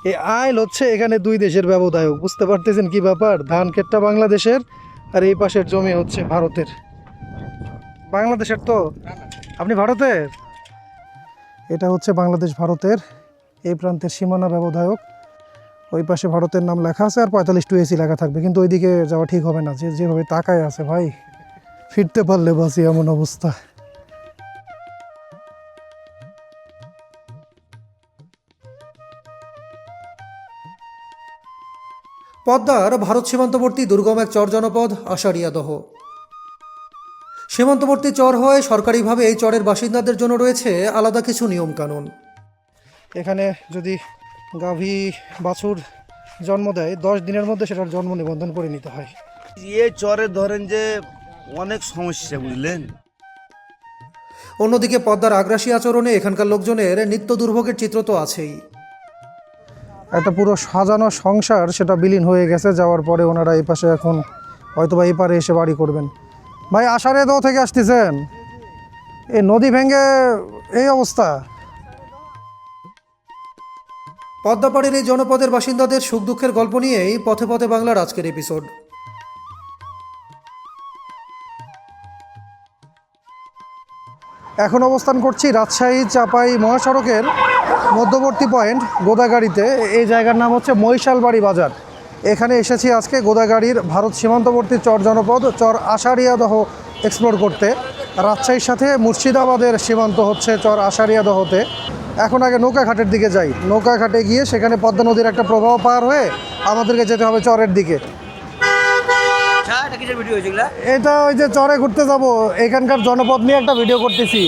এই আইল হচ্ছে এখানে দুই দেশের ব্যবধায়ক, বুঝতে পারতেছেন কি ব্যাপার? ধান ক্ষেতটা বাংলাদেশের আর এই পাশের জমি হচ্ছে ভারতের। বাংলাদেশের তো, আপনি ভারতের? এটা হচ্ছে বাংলাদেশ ভারতের এই প্রান্তের সীমানা ব্যবধায়ক। ওই পাশে ভারতের নাম লেখা আছে আর 45-2 লেখা থাকবে, কিন্তু ওইদিকে যাওয়া ঠিক হবে না, যেভাবে তাকায় আছে ভাই, ফিরতে পারলে বাসি এমন অবস্থা। পদ্মার ভারত সীমান্তবর্তী দুর্গম এক চর জনপদ আষাঢ়িয়াদহ। সীমান্তবর্তী চর হওয়ায় সরকারিভাবে এই চরের বাসিন্দাদের জন্য রয়েছে আলাদা কিছু নিয়মকানুন। এখানে যদি গাভী বাছুর জন্ম দেয় 10 দিনের মধ্যে সেটার জন্ম নিবন্ধন করে নিতে হয়। এই চরে ধরেন যে অনেক সমস্যা, বুঝলেন। অন্যদিকে পদ্মার আগ্রাসী আচরণে এখানকার লোকজনের নিত্য দুর্ভোগের চিত্র তো আছেই। একটা পুরো সাজানো সংসার সেটা বিলীন হয়ে গেছে, যাওয়ার পরে ওনারা এই পাশে এখন হয়তো বা এই পারে এসে বাড়ি করবেন। ভাই আষাঢ়িয়াদহ থেকে আসতেছেন, এই নদী ভেঙে এই অবস্থা। পদ্মাপাড়ের এই জনপদের বাসিন্দাদের সুখ দুঃখের গল্প নিয়েই পথে পথে বাংলার আজকের এপিসোড। এখন অবস্থান করছি রাজশাহী চাপাই মহাসড়কের মধ্যবর্তী পয়েন্ট গোদাগাড়িতে। এই জায়গার নাম হচ্ছে মহিশালবাড়ি বাজার। এখানে এসেছি আজকে গোদাগাড়ির ভারত সীমান্তবর্তী চর জনপদ চর আষাঢ়িয়াদহ এক্সপ্লোর করতে। রাজশাহীর সাথে মুর্শিদাবাদের সীমান্ত হচ্ছে চর আষাঢ়িয়াদহতে। এখন আগে নৌকাঘাটের দিকে যাই, নৌকাঘাটে গিয়ে সেখানে পদ্মা নদীর একটা প্রবাহ পার হয়ে আমাদেরকে যেতে হবে চরের দিকে। এটা ওই যে চরে ঘুরতে যাব, এখানকার জনপদ নিয়ে একটা ভিডিও করতেছি।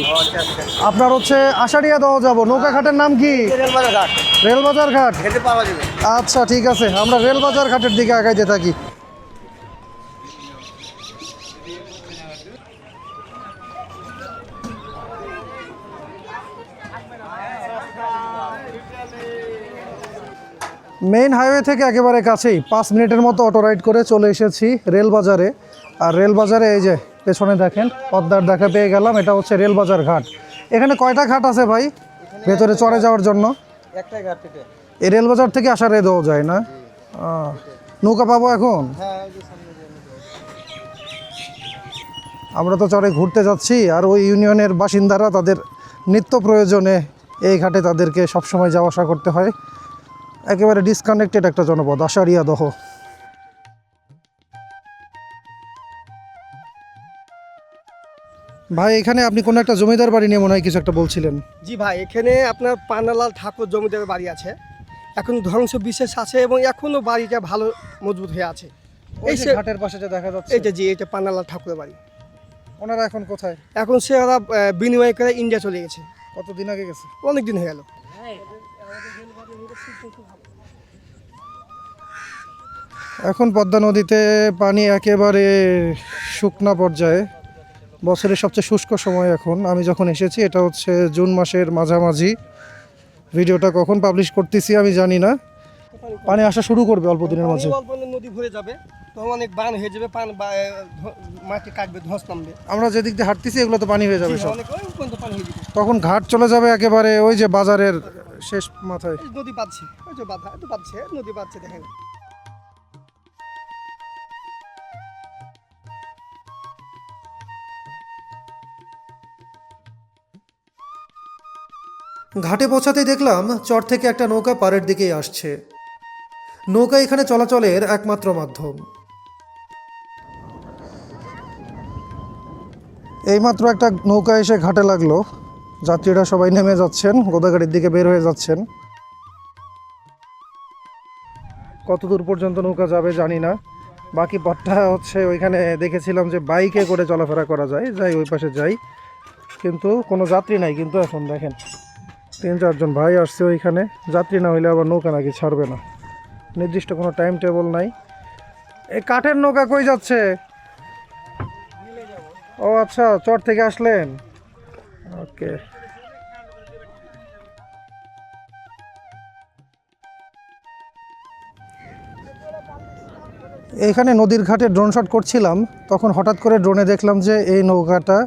আপনার হচ্ছে আষাঢ়িয়াদহ যাব, নৌকাঘাটের নাম কি? রেলবাজার ঘাট। আচ্ছা ঠিক আছে, আমরা রেলবাজার ঘাটের দিকে আগাইতে থাকি। মেইন হাইওয়ে থেকে একেবারে কাছেই 5 মিনিটের মতো অটো রাইড করে চলে এসেছি রেলবাজারে। আর রেলবাজারে এই যে পেছনে দেখেন পদ্মার দেখা পেয়ে গেলাম, এটা হচ্ছে রেলবাজার ঘাট। এখানে কয়টা ঘাট আছে ভাই ভেতরে চড়ে যাওয়ার জন্য? একটাই ঘাট থেকে। এই রেলবাজার থেকে আষাঢ়িয়াদহ যায় না? নৌকা পাবো এখন? আমরা তো চরে ঘুরতে যাচ্ছি, আর ওই ইউনিয়নের বাসিন্দারা তাদের নিত্য প্রয়োজনে এই ঘাটে তাদেরকে সবসময় যাওয়া আসা করতে হয়। একেবারে ডিসকানেক্টেড একটা জনপদ আষাঢ়িয়াদহ। ভাই এখানে আপনি কোনো একটা জমিদার বাড়ি নিয়ে মনে হয় কিছু একটা বলছিলেন। জি ভাই, এখানে আপনার পান্নালাল ঠাকুর জমিদারের বাড়ি আছে, এখন ধ্বংস বিশেষ আছে এবং এখনো বাড়িটা ভালো মজবুত হয়ে আছে। এই যে ঘাটের পাশে যে দেখা যাচ্ছে, এইটা জি, এটা পান্নালাল ঠাকুরের বাড়ি। ওনারা এখন কোথায়? এখন সে ওরা বিনিময় করে ইন্ডিয়া চলে গেছে। কতদিন আগে গেছে? অনেক দিন হয়ে গেল। এখন পদ্মা নদীতে পানি একেবারে শুকনা পর্যায়ে, বছরের সবচেয়ে শুষ্ক সময় এখন। আমি যখন এসেছি এটা হচ্ছে জুন মাসের মাঝামাঝি। ভিডিওটা কখন পাবলিশ করতেছি আমি জানি না। পানি আসা শুরু করবে অল্প দিনের মাঝে। নদী ভরে যাবে, তখন অনেক বান হয়ে যাবে, মাটি কাটবে, ধস নামবে। আমরা যেদিক দিয়ে হাঁটতেছি এগুলো তো পানি হয়ে যাবে সব। অনেক পানি হয়ে যাবে, তখন ঘাট চলে যাবে একেবারে ওই যে বাজারের শেষ মাথায়। নদী বাঁধছে, ওই যে বাঁধা বাঁধছে, নদী বাঁধছে দেখেন। ঘাটে পৌঁছাতেই দেখলাম চর থেকে একটা নৌকা পাড়ের দিকেই আসছে। নৌকা এখানে চলাচলের একমাত্র মাধ্যম। এইমাত্র একটা নৌকা এসে ঘাটে লাগলো, যাত্রীরা সবাই নেমে যাচ্ছেন, গোদাগাড়ির দিকে বের হয়ে যাচ্ছেন। কত দূর পর্যন্ত নৌকা যাবে জানি না। বাকি পথটা হচ্ছে ওইখানে দেখেছিলাম যে বাইকে করে চলাফেরা করা যায়, যাই ওই পাশে যাই, কিন্তু কোনো যাত্রী নাই। কিন্তু এখন দেখেন 3-4 জন ভাই আসছে ওইখানে, যাত্রী না হইলে আবার নৌকা নাকি ছাড়বে না, নির্দিষ্ট কোনো টাইম টেবল নাই। এই কাঠের নৌকা কই যাচ্ছে? ও আচ্ছা, চর থেকে আসলেন, ওকে। এইখানে নদীর ঘাটে ড্রোন শট করছিলাম, তখন হঠাৎ করে ড্রোনে দেখলাম যে এই নৌকাটা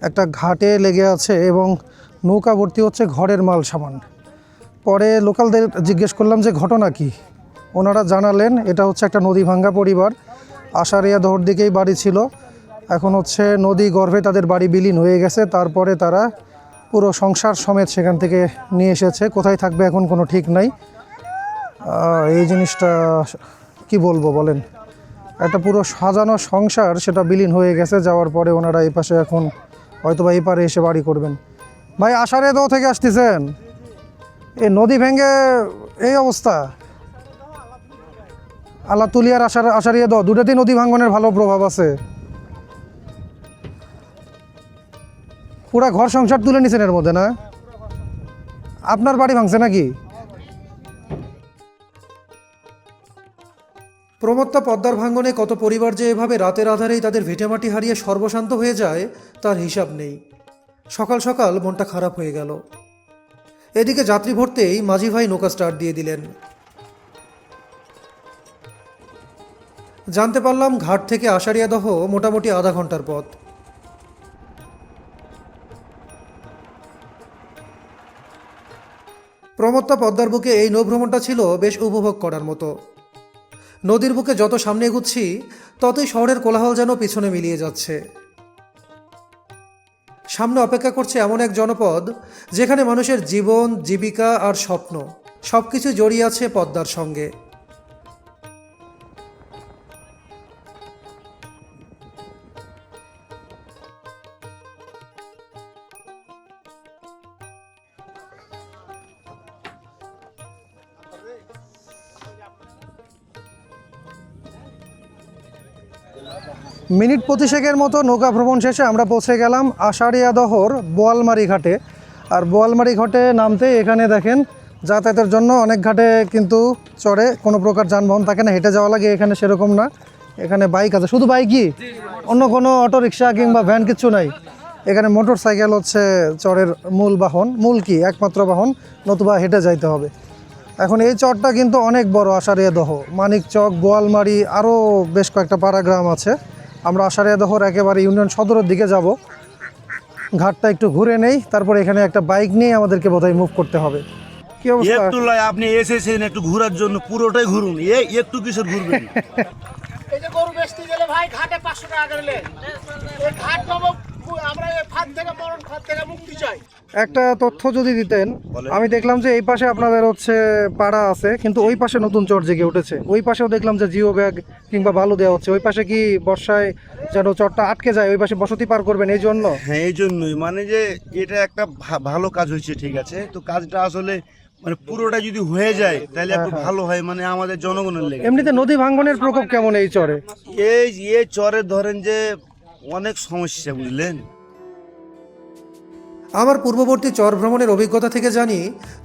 একটা ঘাটে লেগে আছে এবং নৌকা ভর্তি হচ্ছে ঘরের মাল সামান। পরে লোকালদের জিজ্ঞেস করলাম যে ঘটনা কি। ওনারা জানালেন এটা হচ্ছে একটা নদী ভাঙ্গা পরিবার, আশারিয়া দহর দিকেই বাড়ি ছিল, এখন হচ্ছে নদী গর্ভে তাদের বাড়ি বিলীন হয়ে গেছে। তারপরে তারা পুরো সংসার সমেত সেখান থেকে নিয়ে এসেছে। কোথায় থাকবে এখন কোনো ঠিক নাই। এই জিনিসটা কি বলবো বলেন, একটা পুরো সাজানো সংসার সেটা বিলীন হয়ে গেছে। যাওয়ার পরে ওনারা এই পাশে এখন হয়তো বা এই পারে এসে বাড়ি করবেন। ভাই আষাঢ়ে দহ থেকে আসতেছেন, এই নদী ভেঙে এই অবস্থা। আল্লাহ তুলিয়ার আষাঢ়িয়া দহ দুটাতেই নদী ভাঙ্গনের ভালো প্রভাব আছে। পুরা ঘর সংসার তুলে নিছেন এর মধ্যে না? আপনার বাড়ি ভাঙছে নাকি? প্রমত্তা পদ্মার ভাঙ্গনে কত পরিবার যে এভাবে রাতের আধারেই তাদের ভিটেমাটি হারিয়ে সর্বশান্ত হয়ে যায় তার হিসাব নেই। সকাল সকাল মনটা খারাপ হয়ে গেল। এদিকে যাত্রী ভরতেই মাঝি ভাই নৌকা স্টার্ট দিয়ে দিলেন। জানতে পারলাম ঘাট থেকে আষাঢ়িয়াদহ মোটামুটি আধা ঘন্টার পথ। প্রমত্তা পদ্মার বুকে এই নৌভ্রমণটা ছিল বেশ উপভোগ করার মতো। নদীর বুকে যত সামনে এগুচ্ছি ততই শহরের কোলাহল যেন পিছনে মিলিয়ে যাচ্ছে। সামনে অপেক্ষা করছে এমন এক জনপদ যেখানে মানুষের জীবন, জীবিকা আর স্বপ্ন সবকিছু জড়িয়ে আছে পদ্মার সঙ্গে। মিনিট 25 মতো নৌকা ভ্রমণ শেষে আমরা পৌঁছে গেলাম আষাঢ়িয়াদহর বোয়ালমারি ঘাটে। আর বোয়ালমারি ঘাটে নামতে এখানে দেখেন যাতায়াতের জন্য অনেক ঘাটে কিন্তু চড়ে কোনো প্রকার যানবাহন থাকে না, হেঁটে যাওয়া লাগে। এখানে সেরকম না, এখানে বাইক আছে। শুধু বাইকই, অন্য কোনো অটো রিক্সা কিংবা ভ্যান কিচ্ছু নাই। এখানে মোটর সাইকেল হচ্ছে চরের মূল বাহন, মূল কি একমাত্র বাহন, নতুবা হেঁটে যাইতে হবে। এখন এই চরটা কিন্তু অনেক বড়, আষাঢ়িয়াদহ, মানিকচক, বোয়ালমারি, আরও বেশ কয়েকটা পাড়া গ্রাম আছে। আমরা আষাঢ়িয়াদহর একেবারে ইউনিয়ন সদরের দিকে যাব। ঘাটটা একটু ঘুরে নেই, তারপর এখানে একটা বাইক নিয়ে আমাদেরকে বোধহয় মুভ করতে হবে। কি অবস্থা? একটু লয়, আপনি এসেছেন একটু ঘোরার জন্য, পুরোটাই ঘুরুন। একটু কিসের ঘুরবেন? এই যে গরু বেচতে গেলে ভাই ঘাটে 500 টাকা করে নেন। এই ঘাট পাবো আমরা, এই ফাঁদ থেকে মরণ ফাঁদ থেকে মুক্তি চাই। একটা তথ্য যদি দিতেন। আমি দেখলাম যে এই পাশে আপনাদের হচ্ছে পাড়া আছে, কিন্তু ওই পাশে নতুন চর জেগে উঠেছে। ওই পাশেও দেখলাম যে জিও ব্যাগ কিংবা বালু দেওয়া হচ্ছে। ওই পাশে কি বর্ষায় যেন চরটা আটকে যায়, ওই পাশে বসতি পার করবেন এই জন্য? হ্যাঁ, এই জন্যই, মানে যে এটা একটা ভালো কাজ হয়েছে, ঠিক আছে। তো কাজটা আসলে মানে পুরোটা যদি হয়ে যায় তাহলে একটু ভালো হয়, মানে আমাদের জনগণের লেগে। এমনিতে নদী ভাঙ্গনের প্রকোপ কেমন এই চরে? এই চরে ধরেন যে অনেক সমস্যা, বুঝলেন। আমার পূর্ববর্তী চর ভ্রমণের অভিজ্ঞতা থেকে জানি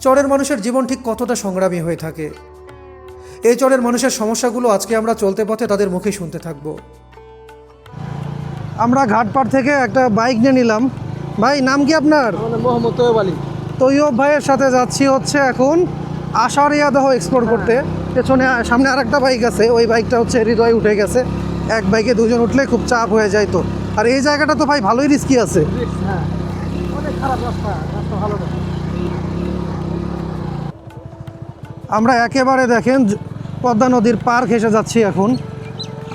চরের মানুষের জীবন ঠিক কতটা সংগ্রামী হয়ে থাকে। এই চরের মানুষের সমস্যাগুলো আজকে আমরা চলতে পথে তাদের মুখে শুনতে থাকব। আমরা ঘাটপাড় থেকে একটা বাইক নিয়ে নিলাম। ভাই নাম কি আপনার? মোহাম্মদ তৈয়ব আলী। তৈয়ব ভাইয়ের সাথে যাচ্ছি হচ্ছে এখন আষাঢ়িয়াদহ এক্সপ্লোর করতে। পেছনে সামনে আরেকটা বাইক আছে, ওই বাইকটা হচ্ছে হৃদয় উঠে গেছে। এক বাইকে দুজন উঠলে খুব চাপ হয়ে যায় তো। আর এই জায়গাটা তো ভাই ভালোই রিস্কি আছে। অনেক খারাপ রাস্তা, রাস্তা ভালো না। আমরা একেবারে দেখেন পদ্মা নদীর পার ঘেঁষে যাচ্ছি এখন।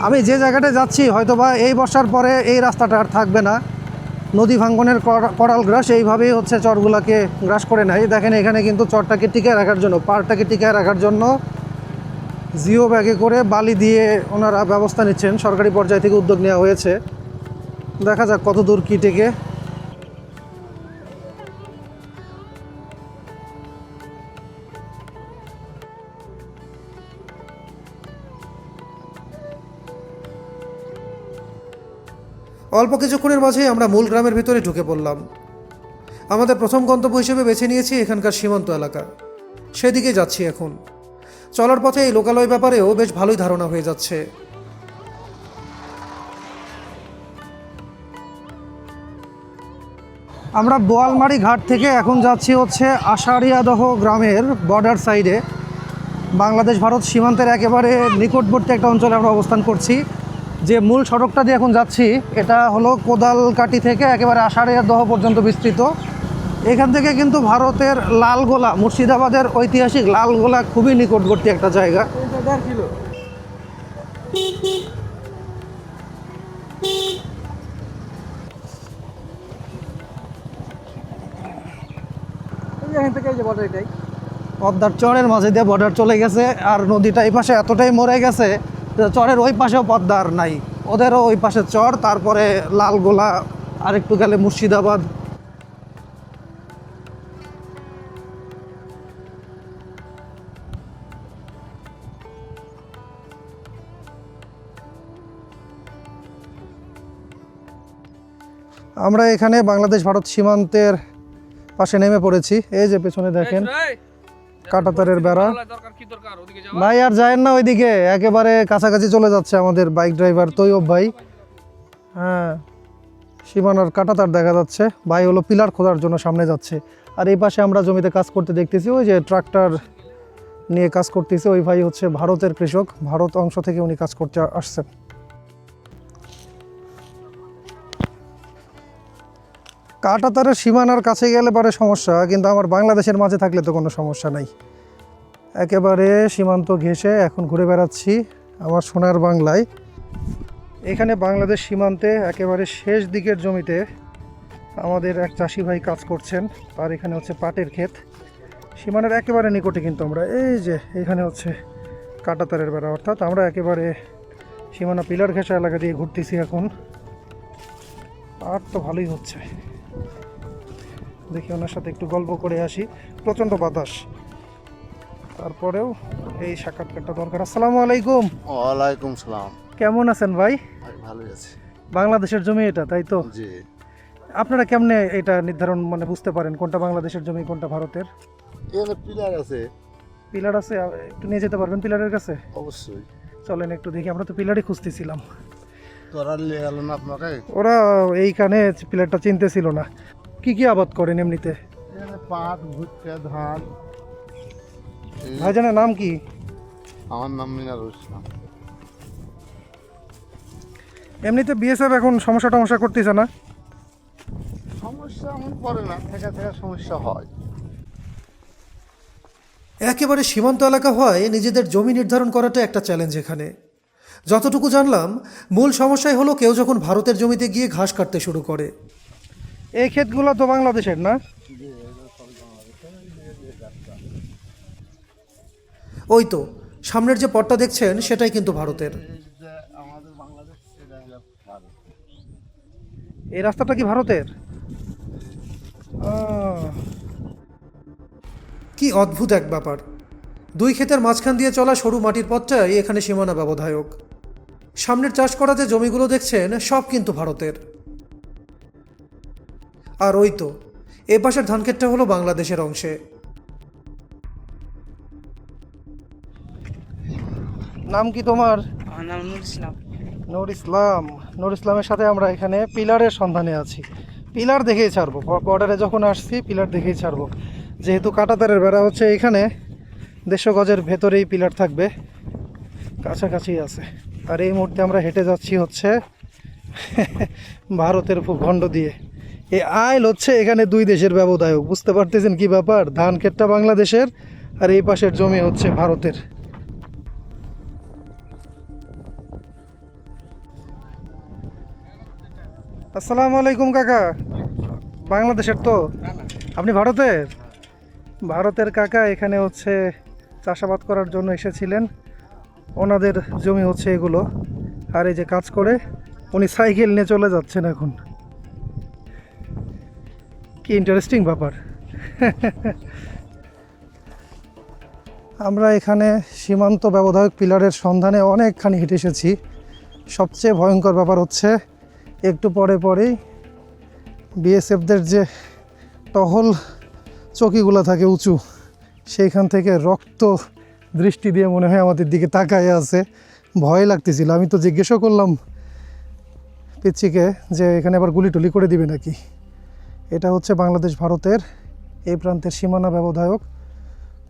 আমি যে জায়গাটায় যাচ্ছি হয়তোবা এই বর্ষার পরে এই রাস্তাটা আর থাকবে না। নদী ভাঙ্গনের করাল গ্রাস এইভাবেই হচ্ছে চরগুলাকে গ্রাস করে নেয়। দেখেন এখানে কিন্তু চরটাকে টিকায় রাখার জন্য, পাড়টাকে টিকায় রাখার জন্য জিও ব্যাগে করে বালি দিয়ে ওনারা ব্যবস্থা নিচ্ছেন। সরকারি পর্যায় থেকে উদ্যোগ নেওয়া হয়েছে। দেখা যাক কত দূর কী টেকে। অল্প কিছুক্ষণের মাঝেই আমরা মূল গ্রামের ভিতরে ঢুকে পড়লাম। আমাদের প্রথম গন্তব্য হিসেবে বেছে নিয়েছি এখানকার সীমান্ত এলাকা, সেদিকে যাচ্ছি এখন। চলার পথে এই লোকালয় ব্যাপারেও বেশ ভালোই ধারণা হয়ে যাচ্ছে। আমরা বোয়ালমারি ঘাট থেকে এখন যাচ্ছি হচ্ছে আষাঢ়িয়াদহ গ্রামের বর্ডার সাইডে। বাংলাদেশ ভারত সীমান্তের একেবারে নিকটবর্তী একটা অঞ্চলে আমরা অবস্থান করছি। যে মূল সড়কটা দিয়ে এখন যাচ্ছি এটা হলো কোদালকাটি থেকে একেবারে আষাঢ়িয়াদহ পর্যন্ত বিস্তৃত। এখান থেকে কিন্তু ভারতের লালগোলা, মুর্শিদাবাদের ঐতিহাসিক লালগোলা খুবই নিকটবর্তী একটা জায়গা। পদ্মার চরের মাঝে দিয়ে বর্ডার চলে গেছে, আর নদীটা এই পাশে এতটাই মরে গেছে যে চরের ওই পাশেও পদ্মা আর নাই, ওদেরও ওই পাশে চর, তারপরে লালগোলা, আর একটু গেলে মুর্শিদাবাদ। আমরা এখানে বাংলাদেশ ভারত সীমান্তের পাশে নেমে পড়েছি। এই যে পেছনে দেখেন কাঁটাতারের বেড়া। ভাই আর যায়েন না ওইদিকে, একেবারে কাছাকাছি চলে যাচ্ছে আমাদের বাইক ড্রাইভার তৈয়ব ভাই। হ্যাঁ, সীমানার কাঁটাতার দেখা যাচ্ছে। ভাই হলো পিলার খোঁজার জন্য সামনে যাচ্ছে। আর এই পাশে আমরা জমিতে কাজ করতে দেখতেছি, ওই যে ট্রাক্টর নিয়ে কাজ করতেছে, ওই ভাই হচ্ছে ভারতের কৃষক, ভারত অংশ থেকে উনি কাজ করতে আসছেন। কাঁটাতারের সীমানার কাছে গেলে পরে সমস্যা, কিন্তু আমার বাংলাদেশের মাঝে থাকলে তো কোনো সমস্যা নাই। একেবারে সীমান্ত ঘেঁষে এখন ঘুরে বেড়াচ্ছি আমার সোনার বাংলায়। এখানে বাংলাদেশ সীমান্তে একেবারে শেষ দিকের জমিতে আমাদের এক চাষি ভাই কাজ করছেন, তার এখানে হচ্ছে পাটের ক্ষেত। সীমানার একেবারে নিকটে কিন্তু আমরা, এই যে এখানে হচ্ছে কাঁটাতারের বেড়া, অর্থাৎ আমরা একেবারে সীমানা পিলার ঘেঁষা এলাকা দিয়ে ঘুরতেছি এখন। আর তো ভালোই হচ্ছে, দেখি ওনার সাথে একটু গল্প করে আসি। প্রচণ্ড বাতাস, তারপরেও এই সাক্ষাৎকারটা দরকার। আসসালামু আলাইকুম। ওয়ালাইকুম সালাম। কেমন আছেন ভাই? ভালো আছে। বাংলাদেশের জমি এটা, তাই তো? জি। আপনারা কেমনে এটা নির্ধারণ মানে বুঝতে পারেন কোনটা বাংলাদেশের জমি কোনটা ভারতের? এখানে পিলার আছে। পিলার আছে, একটু নিয়ে যেতে পারবেন পিলারের কাছে? অবশ্যই। চলেন একটু দেখি, আমরা তো পিলারই খুঁজতেছিলাম। তোরা নিয়ে গেল না আপনাকে? ওরা এইখানে পিলারটা চিনতেছিল না। কি কি আবাদ করেন এমনিতে? এখানে পাট, ভুট্টা, ধান। ভাইজানের নাম কি? আমার নাম মিনারুল ইসলাম। এমনিতে বিএসএফ এখন সমস্যা টমস্যা করতেছে না? সমস্যা এমন পড়ে না, থেকে থেকে সমস্যা হয়। একেবারে সীমান্ত এলাকা হয় নিজেদের জমি নির্ধারণ করাটা একটা চ্যালেঞ্জ এখানে। যতটুকু জানলাম, মূল সমস্যাই হলো কেউ যখন ভারতের জমিতে গিয়ে ঘাস কাটতে শুরু করে। এই ক্ষেতগুলো তো বাংলাদেশের না? ওই তো সামনের যে পটটা দেখছেন সেটাই কিন্তু ভারতের। আমাদের বাংলাদেশ, এই রাস্তাটা কি ভারতের? কি অদ্ভুত এক ব্যাপার, দুই ক্ষেতের মাঝখান দিয়ে চলা সরু মাটির পথটাই এখানে সীমানা ব্যবধায়ক। সামনের চাষ করা যে জমিগুলো দেখছেন সব কিন্তু ভারতের। আর ওই তো এ পাশের ধানক্ষেতটা হলো বাংলাদেশের অংশে। নাম কি তোমার? আমার নাম নুর ইসলাম। নূর ইসলাম। নূর ইসলামের সাথে আমরা এখানে পিলারের সন্ধানে আছি। পিলার দেখেই ছাড়বো, বর্ডারে যখন আসছি পিলার দেখেই ছাড়বো। যেহেতু কাঁটাতারের বেড়া হচ্ছে এখানে, 150 গজের ভেতরেই পিলার থাকবে, কাছাকাছি আছে। আর এই মুহূর্তে আমরা হেঁটে যাচ্ছি হচ্ছে ভারতের ভূখণ্ড দিয়ে। এই আইল হচ্ছে এখানে দুই দেশের ব্যবধায়ক, বুঝতে পারতেছেন কি ব্যাপার? ধান ক্ষেতটা বাংলাদেশের আর এই পাশের জমি হচ্ছে ভারতের। আসসালামু আলাইকুম কাকা। বাংলাদেশের তো? আপনি ভারতের? ভারতের কাকা এখানে হচ্ছে চাষাবাদ করার জন্য এসেছিলেন, ওনাদের জমি হচ্ছে এগুলো। আর এই যে কাজ করে উনি সাইকেল নিয়ে চলে যাচ্ছেন এখন। কি ইন্টারেস্টিং ব্যাপার। আমরা এখানে সীমান্ত ব্যবধায়ক পিলারের সন্ধানে অনেকখানি হেঁটে এসেছি। সবচেয়ে ভয়ঙ্কর ব্যাপার হচ্ছে একটু পরে পরেই বিএসএফদের যে টহল চকিগুলো থাকে উঁচু, সেইখান থেকে রক্ত দৃষ্টি দিয়ে মনে হয় আমাদের দিকে তাকায় আছে। ভয় লাগতেছিল, আমি তো জিজ্ঞেসও করলাম পিচ্ছিকে যে এখানে আবার গুলি টুলি করে দিবে নাকি। এটা হচ্ছে বাংলাদেশ ভারতের এই প্রান্তের সীমানা ব্যবধায়ক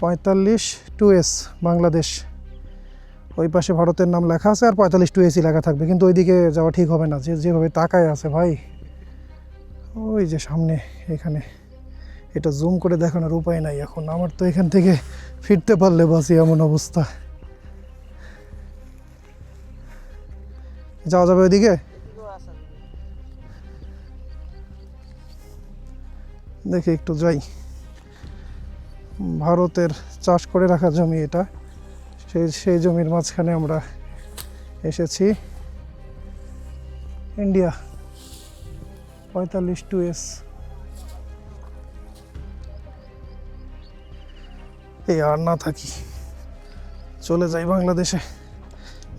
45-2S বাংলাদেশ। ওই পাশে ভারতের নাম লেখা আছে আর 45-2Sই লেখা থাকবে, কিন্তু ওইদিকে যাওয়া ঠিক হবে না, যেভাবে তাকায় আছে ভাই। ওই যে সামনে এখানে এটা জুম করে দেখানোর উপায় নাই এখন। আমার তো এখান থেকে ফিরতে পারলে বাসি, এমন অবস্থা। যাওয়া যাবে ওইদিকে? দেখি একটু যাই। ভারতের চাষ করে রাখা জমি এটা, সেই জমির মাঝখানে আমরা এসেছি। India 45 2S। এই আর না থাকি, চলে যাই বাংলাদেশে।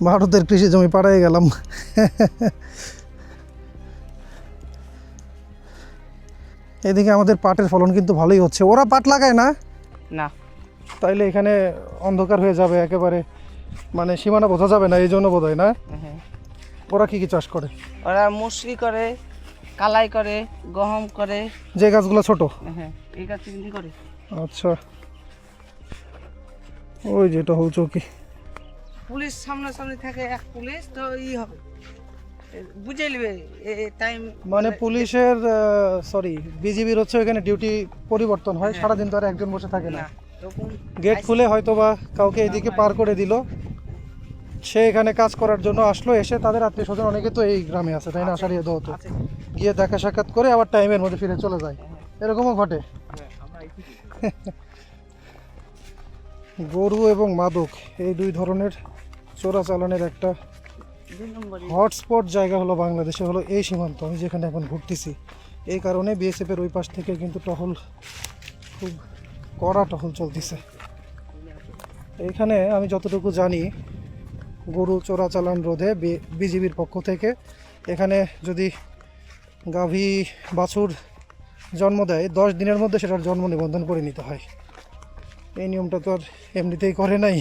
ভারতের কৃষি জমি পাড়ায় গেলাম। এদিকে আমাদের পাটের ফলন কিন্তু ভালোই হচ্ছে। ওরা পাট লাগায় না? না। তাইলে এখানে অন্ধকার হয়ে যাবে একেবারে, মানে সীমানা বোঝা যাবে না, এই জন্য বোধ হয় না। হ্যাঁ, ওরা কি কি চাষ করে? ওরা মুসরি করে, কালাই করে, গহম করে। যে গাছগুলো ছোট? হ্যাঁ, এই গাছ কিন্তু করে। আচ্ছা, ওই যেটা হল চৌকি। পুলিশ সামনাসামনি থাকে, এক পুলিশ তো হবে, বুঝে নেবে টাইম। মানে পুলিশের সরি বিজিবির হচ্ছে ওখানে ডিউটি পরিবর্তন হয়, সারাদিন তো আর একজন বসে থাকে না। গেট খুলে হয়তো বা কাউকে এদিকে পার করে দিল, সে এখানে কাজ করার জন্য আসলো, এসে তাদের আত্মীয় স্বজন অনেকে তো এই গ্রামে আছে, তাই না? আষাঢ়িয়া দহতে গিয়ে দেখা সাক্ষাৎ করে আবার টাইমের মধ্যে ফিরে চলে যায়, এরকমও ঘটে। গরু এবং মাদক এই দুই ধরনের চোরাচালানের একটা হটস্পট জায়গা হলো বাংলাদেশে, হলো এই সীমান্ত। আমি যেখানে এখন ঘুরতেছি, এই কারণে বিএসএফের ওই পাশ থেকে কিন্তু টহল, খুব কড়া টহল চলতেছে। এইখানে আমি যতটুকু জানি, গরু চোরাচালান রোধে বিজিবির পক্ষ থেকে এখানে যদি গাভী বাছুর জন্ম দেয় 10 দিনের মধ্যে সেটার জন্ম নিবন্ধন করে নিতে হয়। এই নিয়মটা তো আর এমনিতেই করে নাই।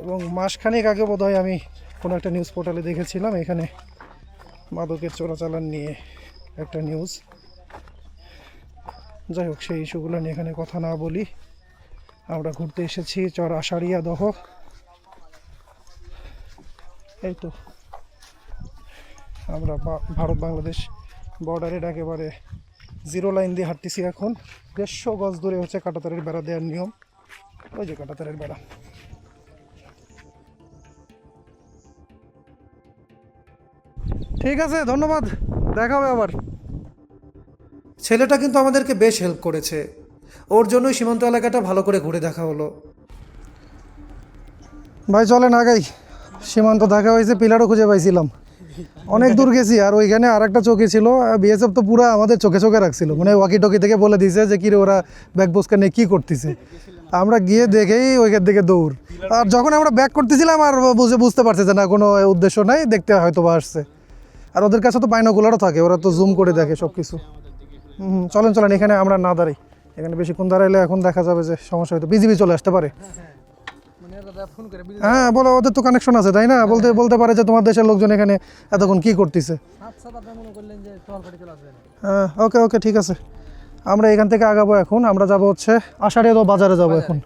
এবং মাসখানেক আগে বোধহয় আমি কোনো একটা নিউজ পোর্টালে দেখেছিলাম এখানে মাদকের চোরাচালান নিয়ে একটা নিউজ। যাই হোক, সেই ইস্যুগুলো নিয়ে এখানে কথা না বলি। আমরা ঘুরতে এসেছি চর আষাঢ়িয়া দহ। এই তো আমরা ভারত বাংলাদেশ বর্ডারের একেবারে জিরো লাইন দিয়ে হাঁটতেছি এখন। 150 গজ দূরে হচ্ছে কাঁটাতারের বেড়া দেওয়ার নিয়ম। ওই যে কাঁটাতারের বেড়া। ঠিক আছে, ধন্যবাদ, দেখা হবে আবার। ছেলেটা কিন্তু আমাদেরকে বেশ হেল্প করেছে, ওর জন্যই সীমান্ত এলাকাটা ভালো করে ঘুরে দেখা হলো। ভাই চলেন আগাই, সীমান্ত দেখা হয়েছে, পিলারও খুঁজে পাইছিলাম, অনেক দূর গেছি। আর ওইখানে আর একটা চৌকি ছিল, বিএসএফ তো পুরো আমাদের চোখে চোখে রাখছিল, মানে ওয়াকি টকি থেকে বলে দিয়েছে যে কিরে ওরা ব্যাগ বোসকা নিয়ে কী করতেছে। আমরা গিয়ে দেখেই ওইখান থেকে দৌড়। আর যখন আমরা ব্যাক করতেছিলাম আর বুঝতে পারছে যে না, কোনো উদ্দেশ্য নাই, দেখতে হয়তো বা আসছে। আর ওদের কাছে তো বাইনোকুলারও থাকে, ওরা তো জুম করে দেখে সব কিছু। চলেন চলেন, এখানে আমরা না দাঁড়াই, এখানে বেশিক্ষণ দাঁড়াইলে এখন দেখা যাবে যে সমস্যা হয়তো বিজিবি চলে আসতে পারে। হ্যাঁ বলো, ওদের তো কানেকশন আছে তাই না, বলতে পারে যে তোমার দেশের লোকজন এখানে এতক্ষণ কি করতেছে। হ্যাঁ ওকে ওকে ঠিক আছে, আমরা এখান থেকে আগাবো। এখন আমরা যাব হচ্ছে আষাঢ়িয়া বাজারে যাব এখন।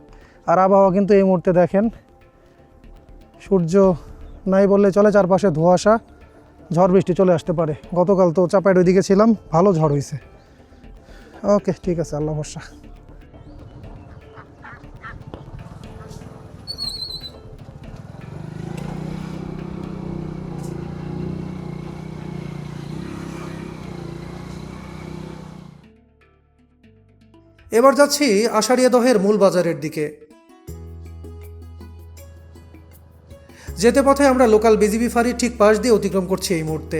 আর আবহাওয়া কিন্তু এই মুহূর্তে দেখেন, সূর্য নাই বললে চলে, চারপাশে ধোঁয়াশা, ঝড় বৃষ্টি চলে আসতে পারে। গতকাল তো চাপাইয়ের ওইদিকে ছিলাম, ভালো ঝড় হয়েছে। ওকে ঠিক আছে, আল্লাহ ভরসা। এবার যাচ্ছি আষাঢ়িয়া দহের মূল বাজারের দিকে। যেতে পথে আমরা লোকাল বিজিবি ফাঁড়ির ঠিক পাশ দিয়ে অতিক্রম করছি এই মুহূর্তে।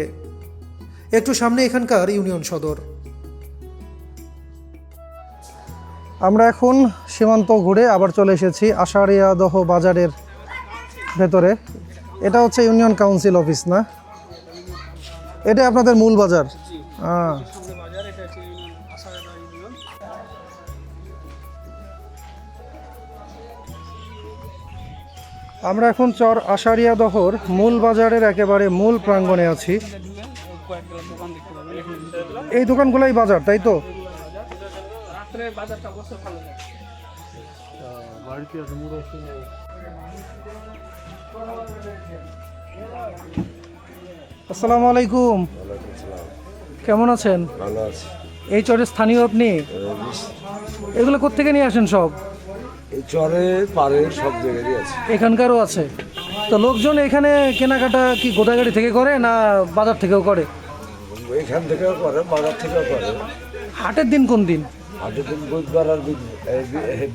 একটু সামনে এখানকার ইউনিয়ন সদর। আমরা এখন সীমান্ত ঘুরে আবার চলে এসেছি আষাঢ়িয়া দহ বাজারের ভেতরে। এটা হচ্ছে ইউনিয়ন কাউন্সিল অফিস না? এটা আপনাদের মূল বাজার? হ্যাঁ। আমরা এখন চর আষাঢ়িয়া দহর মূল বাজারের একেবারে মূল প্রাঙ্গণে আছি। এই দোকানগুলাই বাজার, তাই তো? আসসালামু আলাইকুম, কেমন আছেন? ভালো আছি। এই চরের স্থানীয় আপনি? এগুলো কোত্থেকে নিয়ে আসেন সব? এই চরে পারে সব জায়গায় আছে। এখানকারও আছে? তো লোকজন এখানে কেনাকাটা কি গোদাগাড়ি থেকে করে না বাজার থেকেও করে? এখান থেকেও করে, বাজার থেকেও করে। হাটের দিন কোন দিন? হাটের দিন বুধবার আর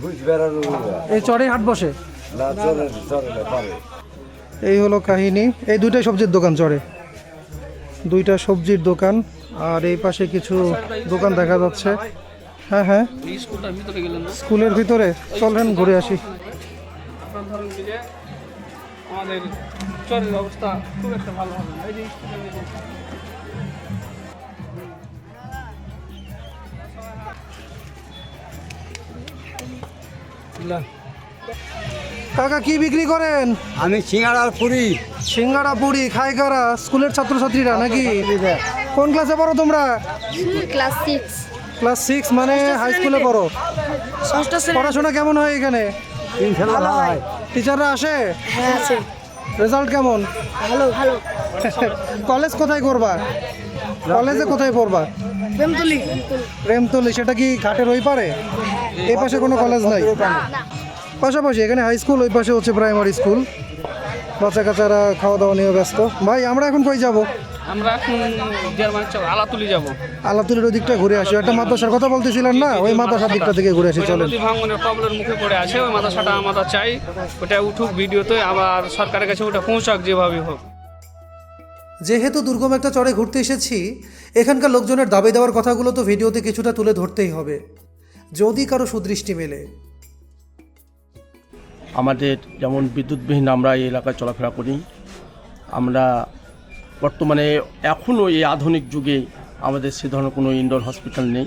বুধবার আর রবিবার। এই চরে হাট বসে? না, চরে চরে না, পারে। এই হলো কাহিনী। এই দুইটাই সবজির দোকান চরে, দুইটা সবজির দোকান। আর এই পাশে কিছু দোকান দেখা যাচ্ছে। হ্যাঁ হ্যাঁ, স্কুলের ভিতরে চলেন ঘুরে আসি। আমাদের চরের অবস্থা খুব একটা ভালো হবে না। এই যে কাকা কি বিক্রি করেন? আমি সিঙ্গাড়ার পুরি। সিঙ্গাড়া পুরি খায় কারা? স্কুলের ছাত্রছাত্রীরা নাকি? কোন ক্লাসে পড়ো তোমরা? ক্লাস 6 ক্লাস 6 মানে হাই স্কুলে পড়ো। ষষ্ঠ শ্রেণী। পড়াশোনা কেমন হয় এখানে? ভালো হয়। টিচাররা আসে? হ্যাঁ আছে। রেজাল্ট কেমন? ভালো ভালো। কলেজ কোথায় করবা? কলেজে কোথায় পড়বা? প্রেমতুলি। প্রেমতলি, সেটা কি ঘাটের ওই পারে? এই পাশে কোনো কলেজ নাই? পাশাপাশি এখানে হাই স্কুল, ওই পাশে হচ্ছে প্রাইমারি স্কুল। বাচ্চা কাচ্চারা খাওয়া দাওয়া নিয়ে ব্যস্ত। ভাই আমরা এখন কই যাব? আমরা এখন জার্মান আলাতুলি যাব। আলাতুলির ওই দিকটা ঘুরে আসি। একটা মাদ্রাসার কথা বলতেছিলেন না, ওই মাদ্রাসার দিকটা থেকে ঘুরে আসি চলেন। নদী ভাঙনের প্রবলেমের মুখে পড়ে আছে, ওই মাদ্রাসাটা আমরা চাই ওটা উঠুক ভিডিওতে, আবার সরকারের কাছে ওটা পৌঁছাক যেভাবে হোক। যেহেতু দুর্গম একটা চরে ঘুরতে এসেছি, এখানকার লোকজনের দাবি দেওয়ার কথাগুলো তো ভিডিওতে কিছুটা তুলে ধরতেই হবে, যদি কারো সুদৃষ্টি মেলে। আমাদের যেমন বিদ্যুৎবিহীন আমরা এই এলাকায় চলাফেরা করি। আমরা বর্তমানে এখনও এই আধুনিক যুগে আমাদের সে ধরনের কোনো ইনডোর হসপিটাল নেই।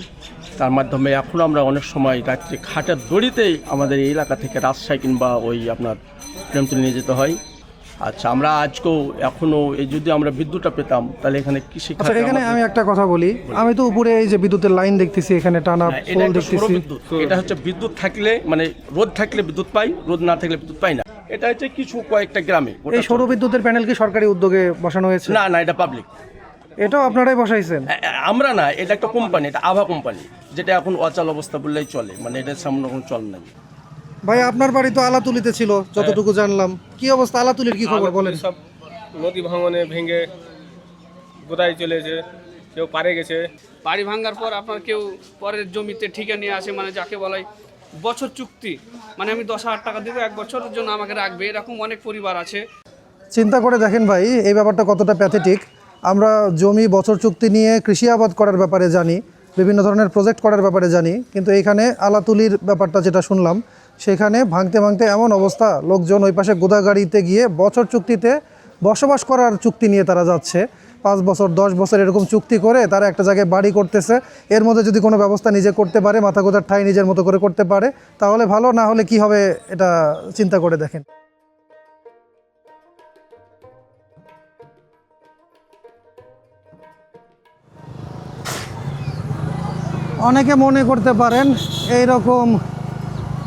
তার মাধ্যমে এখন আমরা অনেক সময় রাত্রে খাটের দড়িতেই আমাদের এই এলাকা থেকে রাজশাহী কিংবা ওই আপনার প্রেমতলী নিয়ে যেতে হয়। আচ্ছা, আমরা আজকেও এখনও এই যদি আমরা বিদ্যুৎটা পেতাম তাহলে এখানে কৃষি আচ্ছা, এখানে আমি একটা কথা বলি, আমি তো উপরে এই যে বিদ্যুতের লাইন দেখতেছি, এখানে টানা পোল দেখতেছি। এটা হচ্ছে বিদ্যুৎ থাকলে মানে রোদ থাকলে বিদ্যুৎ পাই, রোদ না থাকলে বিদ্যুৎ পাই না। এটা হচ্ছে কিছু কয়েকটা গ্রামে। এই সৌর বিদ্যুতের প্যানেল কি সরকারি উদ্যোগে বসানো হয়েছে? না না, এটা পাবলিক। এটাও আপনারাই বসাইছেন? আমরা না, এটা একটা কোম্পানি, এটা আভা কোম্পানি, যেটা এখন অচল অবস্থা বললেই চলে, মানে এটা সামনে কোনো চল নাই। ভাই আপনার বাড়ি তো আলাতুলিতে ছিল যতটুকু জানলাম, কি অবস্থা আলাতুলির, কি খবর বলেন? সব নদী ভাঙনে ভেঙে গোদায় চলেছে, কেউ পারে গেছে। বাড়ি ভাঙার পর আপনার কেউ পরের জমিতে ঠিকা নিয়ে আসে, মানে যাকে বলাই বছর চুক্তি, মানে আমি 10,000 টাকা দিব 1 বছরের জন্য আমাকে রাখবে, এরকম অনেক পরিবার আছে। চিন্তা করে দেখেন ভাই, এই ব্যাপারটা কতটা প্যাথেটিক। আমরা জমি বছর চুক্তি নিয়ে কৃষি আবাদ করার ব্যাপারে জানি, বিভিন্ন ধরনের প্রজেক্ট করার ব্যাপারে জানি, কিন্তু এইখানে আলাতুলির ব্যাপারটা যেটা শুনলাম, সেখানে ভাঙতে ভাঙতে এমন অবস্থা, লোকজন ওই পাশে গোদাগাড়িতে গিয়ে বছর চুক্তিতে বসবাস করার চুক্তি নিয়ে তারা যাচ্ছে, 5 বছর 10 বছর এরকম চুক্তি করে তারা একটা জায়গায় বাড়ি করতেছে। এর মধ্যে যদি কোনো ব্যবস্থা নিজে করতে পারে, মাথা গোজার ঠাঁই নিজের মতো করে করতে পারে, তাহলে ভালো, না হলে কি হবে এটা চিন্তা করে দেখেন। অনেকে মনে করতে পারেন এই রকম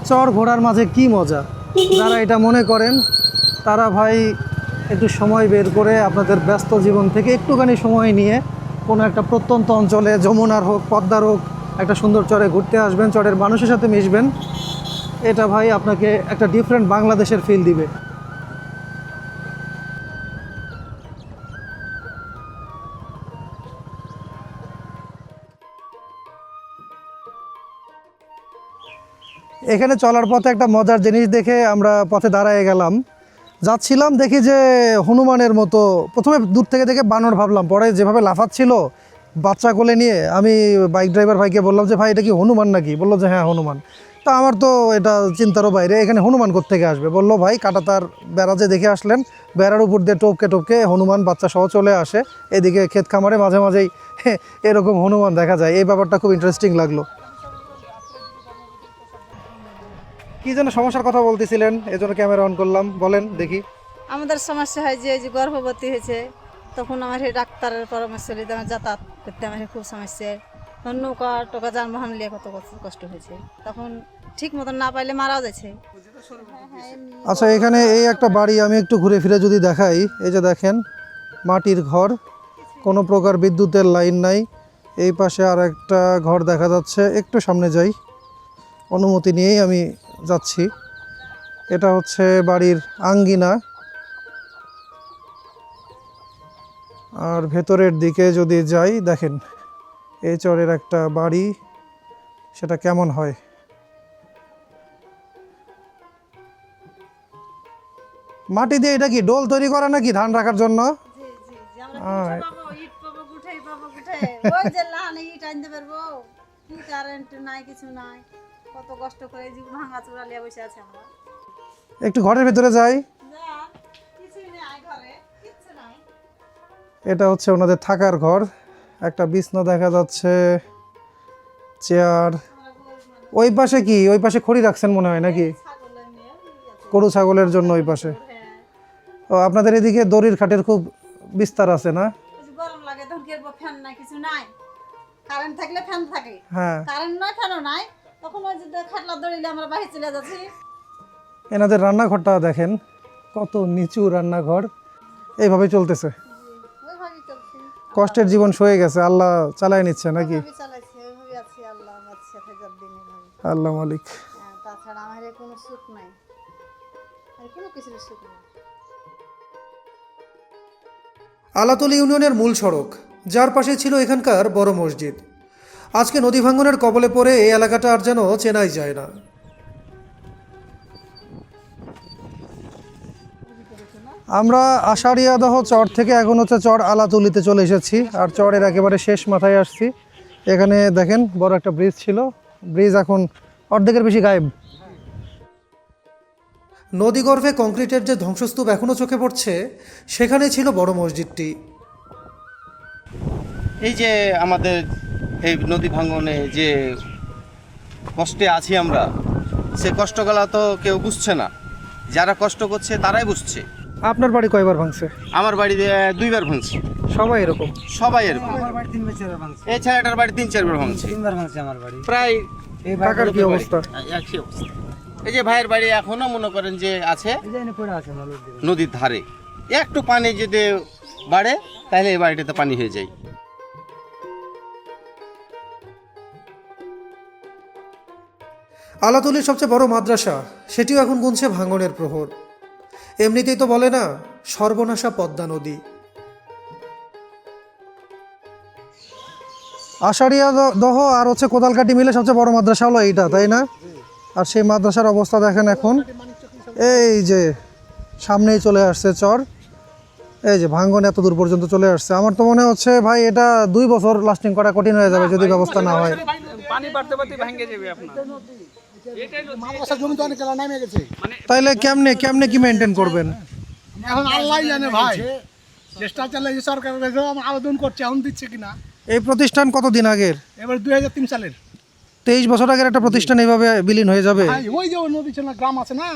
চর ঘোরার মাঝে কি মজা। যারা এটা মনে করেন তারা ভাই একটু সময় বের করে আপনাদের ব্যস্ত জীবন থেকে একটুখানি সময় নিয়ে কোনো একটা প্রত্যন্ত অঞ্চলে, যমুনার হোক পদ্মার হোক, একটা সুন্দর চরে ঘুরতে আসবেন, চরের মানুষের সাথে মিশবেন। এটা ভাই আপনাকে একটা ডিফারেন্ট বাংলাদেশের ফিল দিবে। এখানে চলার পথে একটা মজার জিনিস দেখে আমরা পথে দাঁড়ায় গেলাম। যাচ্ছিলাম, দেখি যে হনুমানের মতো, প্রথমে দূর থেকে দেখে বানর ভাবলাম, পরে যেভাবে লাফাচ্ছিল বাচ্চা কোলে নিয়ে, আমি বাইক ড্রাইভার ভাইকে বললাম যে ভাই এটা কি হনুমান নাকি? বললো যে হ্যাঁ হনুমান। তা আমার তো এটা চিন্তারও বাইরে, এখানে হনুমান কোত্থেকে আসবে? বললো ভাই কাঁটাতার বেড়া যে দেখে আসলেন, বেড়ার উপর দিয়ে টপকে টপকে হনুমান বাচ্চা সহ চলে আসে। এদিকে ক্ষেত খামারে মাঝে মাঝেই এরকম হনুমান দেখা যায়। এই ব্যাপারটা খুব ইন্টারেস্টিং লাগলো। কি যেন সমস্যার কথা বলতেছিলেন, এজন্য ক্যামেরা অন করলাম, বলেন দেখি। আমাদের সমস্যা হয় যে এই যে গর্ভবতী হয়েছে, তখন আমার সেই ডাক্তারের পরামর্শ নিতে আমার যাতায়াত করতে আমার খুব সমস্যা। তখন নৌকা টোকা যানবাহন নিয়ে কত কষ্ট হয়েছে, তখন ঠিক মতন না পাইলে মারাও যাচ্ছে। আচ্ছা, এখানে এই একটা বাড়ি আমি একটু ঘুরে ফিরে যদি দেখাই, এই যে দেখেন মাটির ঘর, কোনো প্রকার বিদ্যুতের লাইন নাই, এই পাশে আর একটা ঘর দেখা যাচ্ছে, একটু সামনে যাই, অনুমতি নিয়েই আমি যাচ্ছি। এটা হচ্ছে বাড়ির আঙ্গিনা। আর ভেতরের দিকে যদি যাই, দেখেন এই চরের একটা বাড়ি, সেটা কেমন হয়। মাটি দিয়ে এটা কি ডোল তৈরি করা নাকি ধান রাখার জন্য? হ্যাঁ। ইট পাবো গুঠাই পাবো গুঠাই ওই যে লাহানে ইট আনতে পারবো, কি কারেন্ট নাই কিছু নাই, কত কষ্ট করে জীবন ভাঙা চূড়া লিয়ে বসে আছে আমরা। একটু ঘরের ভেতরে যাই। কিছুই নাই ঘরে, কিচ্ছু নাই। এটা হচ্ছে ওনাদের থাকার ঘর, একটা বিছনা দেখা যাচ্ছে, চেয়ার। ওই পাশে কি, ওই পাশে খড়ি রাখছেন মনে হয় নাকি? গরু ছাগলের জন্য ওই পাশে। ও আপনাদের এদিকে দড়ির খাটের খুব বিস্তার আছে না? গরম লাগে তখন কি ফ্যান নাই কিছু নাই, কারেন্ট থাকলে ফ্যান থাকে, হ্যাঁ, কারেন্ট নাই ফ্যানও নাই, তখন ওই যে খাটলা দড়িলে আমরা বাইরে চলে যাচ্ছি। এনাদের রান্নাঘরটা দেখেন, কত নিচু রান্নাঘর। এইভাবে চলতেছে, ওইভাবেই চলছি, কষ্টের জীবন সয়ে গেছে, আল্লাহ চালায় নিচ্ছে নাকি? ওইভাবেই চালাইছি, ওইভাবেই আছি, আল্লাহ আমার সাথে যতদিন এভাবে। আল্লাহ মালিক। তাছাড়া আমার এর কোনো সুখ নাই, আর কোনো কিছুর সুখ নেই। আলাতলি ইউনিয়নের মূল সড়ক, যার পাশে ছিল এখানকার বড় মসজিদ, আজকে নদী ভাঙ্গনের কবলে পড়ে এই এলাকাটা আর যেন চেনাই যায় না। আমরা আষাঢ়িয়াদহ চর থেকে এখন হচ্ছে চর আলাতুলিতে চলে এসেছি, আর চরের একেবারে শেষ মাথায় আসছি। এখানে দেখেন বড় একটা ব্রিজ ছিল, ব্রিজ এখন অর্ধেকের বেশি গায়েব। নদীগর্ভে কংক্রিটের যে ধ্বংসস্তূপ এখনও চোখে পড়ছে, সেখানে ছিল বড় মসজিদটি। এই যে আমাদের এই নদী ভাঙনে যে কষ্টে আছি আমরা, সে কষ্টগুলো তো কেউ বুঝছে না, যারা কষ্ট করছে তারাই বুঝছে। আপনার বাড়ি কয়বার ভাঙছে? আমার বাড়িতে 2 বার ভাঙছে। সবাই এরকম? সবাই এরকম। এই ছেলেটার বাড়ি 3-4 বার ভাঙছে। প্রায় কাকার কি অবস্থা? একই অবস্থা। এই যে ভাইয়ের বাড়ি এখনো মনে করেন যে আছে নদীর ধারে, একটু পানি যদি বাড়ে তাহলে এই বাড়িটাতে পানি হয়ে যায়। আলাতুলির সবচেয়ে বড় মাদ্রাসা, সেটিও এখন গুনছে ভাঙনের প্রহর। এমনিতেই তো বলে না, সর্বনাশা পদ্মা নদী। আষাঢ়িয়াদহ আর হচ্ছে কোদালকাটি মিলে সবচেয়ে বড় মাদ্রাসা হলো এইটা, তাই না? আর সেই মাদ্রাসার অবস্থা দেখেন এখন। এই যে সামনেই চলে আসছে চর, এই যে ভাঙ্গন এত দূর পর্যন্ত চলে আসছে। আমার তো মনে হচ্ছে ভাই এটা 2 বছর লাস্টিং করা কঠিন হয়ে যাবে যদি ব্যবস্থা না হয়। পানি বাড়তে বাড়তে ভেঙে যাবে আপনার। তাইলে কেমনে কেমনে কি মেনটেন করবেন? এখন আল্লাহ জানে ভাই, চেষ্টা চালাইছে সরকার, আবেদন করছে, এখন দিচ্ছে কিনা। এই প্রতিষ্ঠান কতদিন আগের? এবার 2003 সালের। 23 বছর আগের একটা প্রতিষ্ঠান এইভাবে বিলীন হয়ে যাবে? ভাই ওই যে ওই নদী ছিল না, গ্রাম আছে না,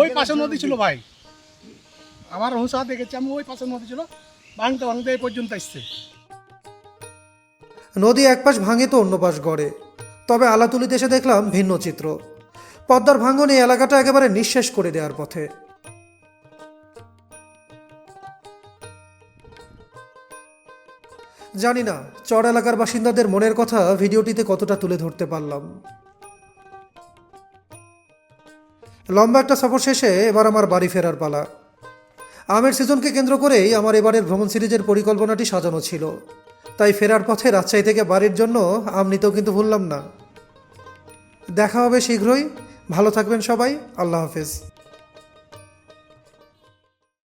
ওই পাশে নদী ছিল ভাই, আমার হুঁসা দেখেছি আমি, ওই পাশে নদী ছিল, ভাঙতে ভাঙতে এই পর্যন্ত আসছে। নদী এক পাশ ভাঙে তো অন্য পাশ গড়ে। তবে আলাতুলিতে এসে দেখলাম ভিন্ন চিত্র। পদ্মার ভাঙন এই এলাকাটা একেবারে নিঃশেষ করে দেওয়ার পথে। জানি না চর এলাকার বাসিন্দাদের মনের কথা ভিডিওটিতে কতটা তুলে ধরতে পারলাম। লম্বা একটা সফর শেষে এবার আমার বাড়ি ফেরার পালা। আমের সিজনকে কেন্দ্র করেই আমার এবারের ভ্রমণ সিরিজের পরিকল্পনাটি সাজানো ছিল, তাই ফেরার পথে রাজশাহী থেকে বাড়ির জন্য আম নিতেও কিন্তু ভুললাম না। দেখা হবে শীঘ্রই, ভালো থাকবেন সবাই, আল্লাহ হাফেজ।